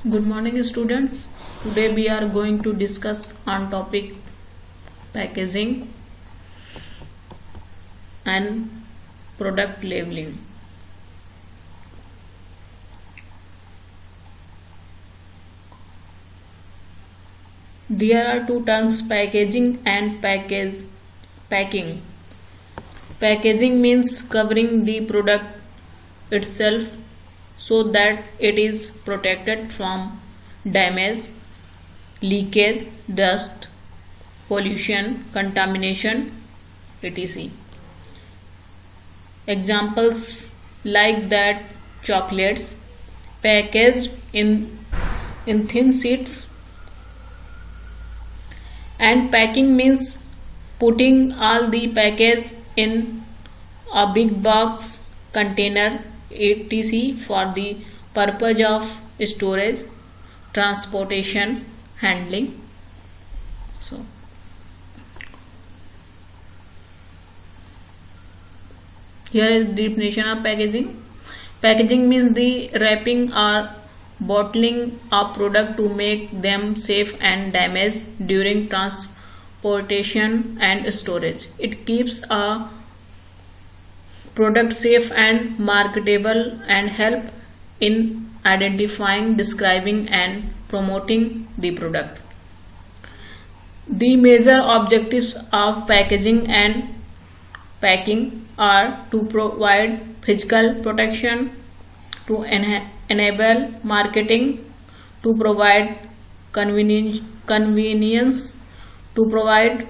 Good morning, students. Today we are going to discuss on topic packaging and product labeling. There are two terms, packaging and packing. Packaging means covering the product itself so that it is protected from damage, leakage, dust, pollution, contamination, etc. Examples like that chocolates packaged in thin sheets, and packing means putting all the package in a big box, container, etc. for the purpose of storage, transportation, handling. So here is the definition of packaging. Packaging means the wrapping or bottling a product to make them safe and damage during transportation and storage. It keeps a product safe and marketable and help in identifying, describing and promoting the product. The major objectives of packaging and packing are to provide physical protection, to enable marketing, to provide convenience, to provide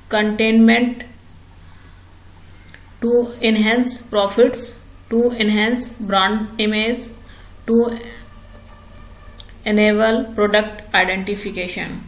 containment, to enhance profits, to enhance brand image, to enable product identification.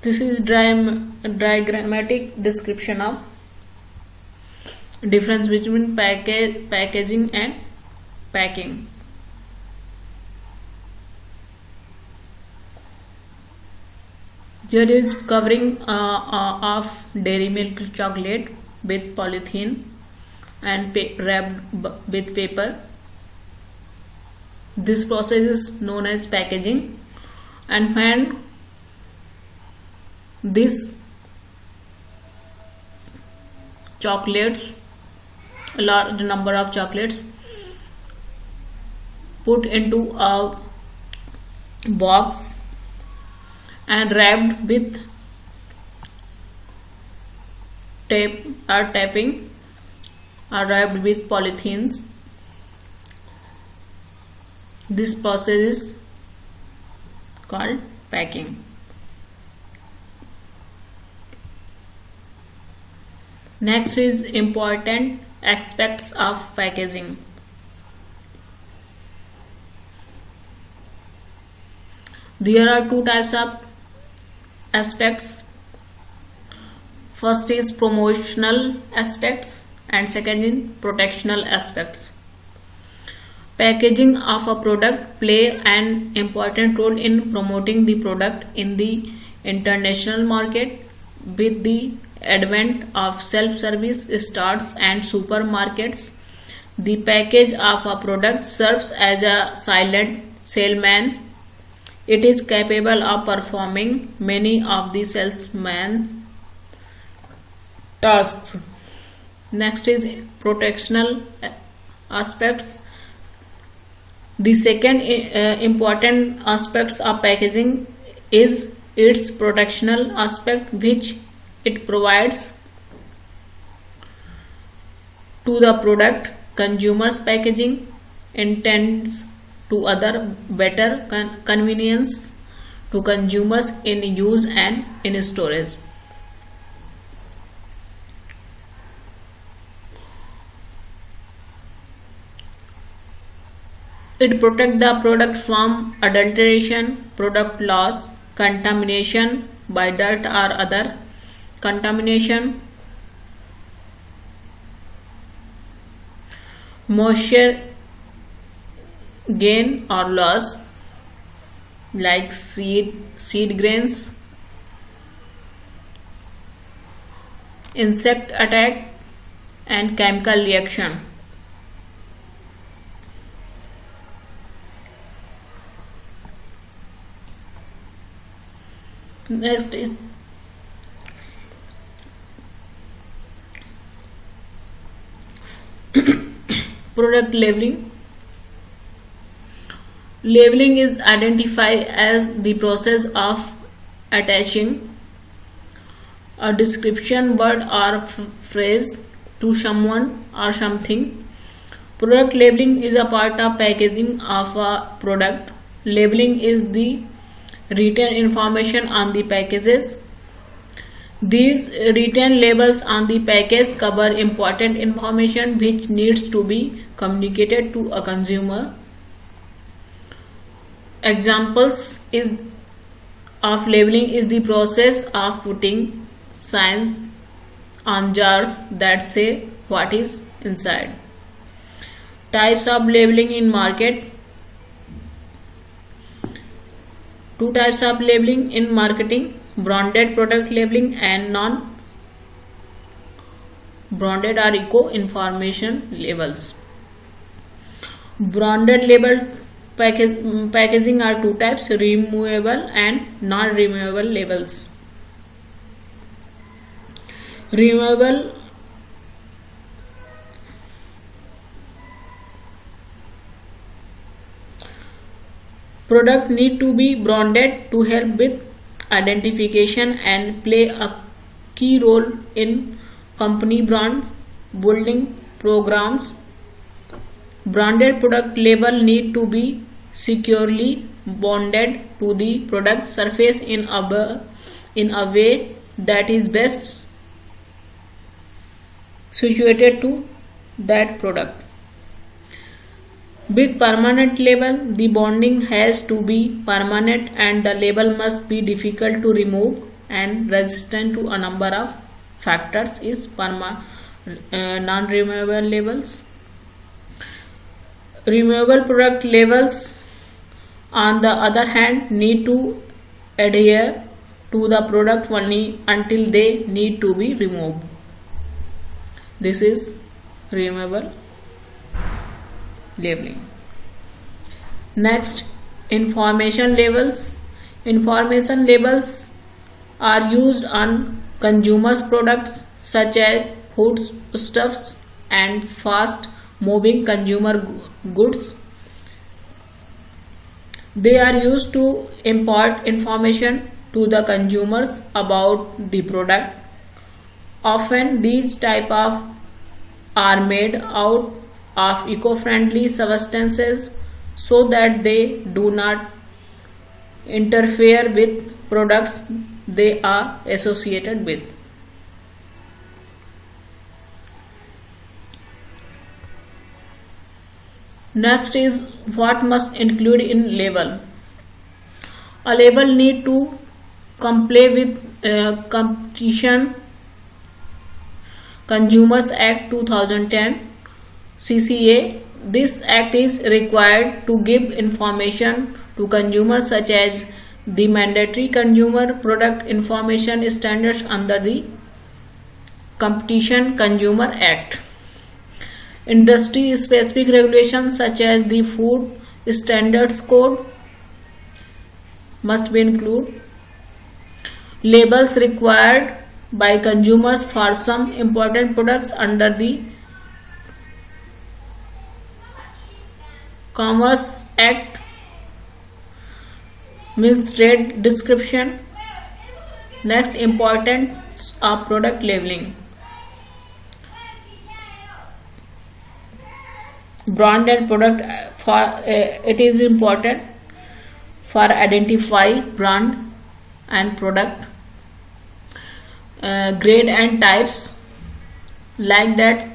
This is diagrammatic description of difference between packaging and packing. Here is covering of dairy milk chocolate with polythene and wrapped with paper. This process is known as packaging. And when this chocolates, a large number of chocolates, put into a box and wrapped with tape or taping or wrapped with polythenes. This process is called packing. Next is important aspects of packaging. There are two types of aspects. First is promotional aspects and second is protectional aspects. Packaging of a product play an important role in promoting the product in the international market. With the advent of self-service stores and supermarkets, the package of a product serves as a silent salesman. It is capable of performing many of the salesman's tasks. Next is protectional aspects. The second important aspects of packaging is its protectional aspect, which it provides to the product. Consumers packaging intends to other better convenience to consumers in use and in storage. It protects the product from adulteration, product loss, contamination by dirt or other contamination, moisture gain or loss like seed grains, insect attack and chemical reaction. Next is product labeling. Labeling is identified as the process of attaching a description word or phrase to someone or something. Product labeling is a part of packaging of a product. Labeling is the written information on the packages. These written labels on the package cover important information which needs to be communicated to a consumer. Examples of labeling is the process of putting signs on jars that say what is inside. Types of labeling in market. Two types of labeling in marketing: branded product labeling and non-branded or eco information labels. Branded label packaging are two types: removable and non-removable labels. Removable product need to be branded to help with identification and play a key role in company brand building programs. Branded product label need to be securely bonded to the product surface in a way that is best situated to that product. With permanent label, the bonding has to be permanent and the label must be difficult to remove and resistant to a number of factors is non-removable labels. Removable product labels, on the other hand, need to adhere to the product only until they need to be removed. This is removable labeling. Next, information labels. Information labels are used on consumers' products such as foodstuffs and fast moving consumer goods. They are used to impart information to the consumers about the product. Often these type of are made out of eco-friendly substances so that they do not interfere with products they are associated with. Next is what must include in label. A label need to comply with Competition Consumers Act 2010 CCA. This act is required to give information to consumers such as the mandatory consumer product information standards under the Competition Consumer Act. Industry specific regulations such as the Food Standards Code must be included. Labels required by consumers for some important products under the Commerce Act means trade description. Next, importance of product labeling. Brand and product it is important for identify brand and product. Grade and types like that.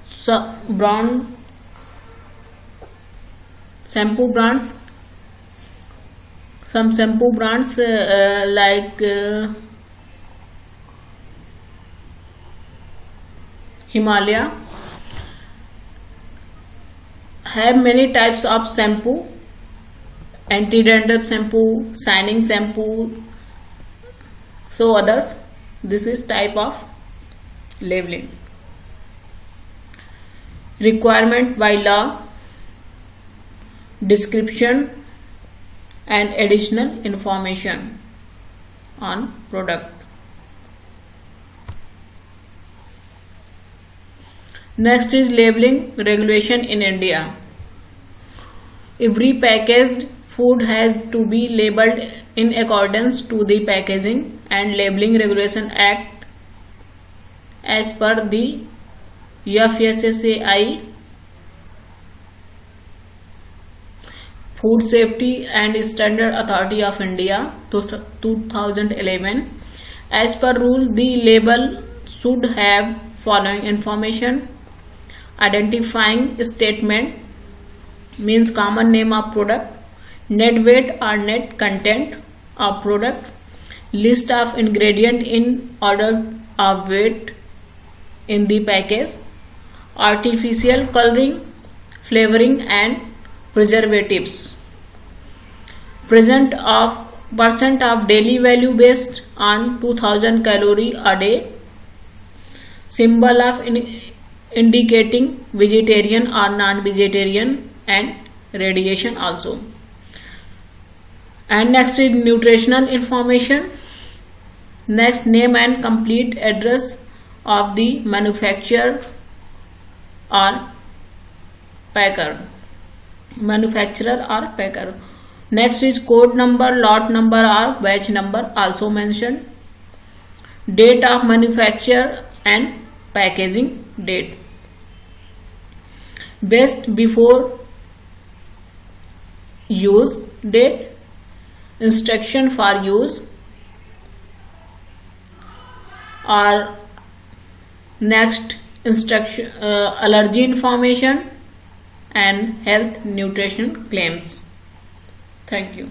Some brand shampoo brands. Some shampoo brands like Himalaya have many types of shampoo: anti-dandruff shampoo, shining shampoo, so others. This is type of labeling. Requirement by law, description and additional information on product. Next is labeling regulation in India. Every packaged food has to be labeled in accordance to the Packaging and Labeling Regulation Act as per the FSSAI, Food Safety and Standard Authority of India 2011. As per rule, the label should have following information: identifying statement means common name of product, net weight or net content of product, list of ingredient in order of weight in the package, artificial coloring, flavoring and preservatives, percent of daily value based on 2000 calorie a day, symbol of indicating vegetarian or non-vegetarian, and radiation also. And next is nutritional information. Next, name and complete address of the manufacturer or packer. Next is code number, lot number or batch number also mentioned. Date of manufacture and packaging date. Best before use date. Instruction for use. Or next instruction, allergy information and health nutrition claims. Thank you.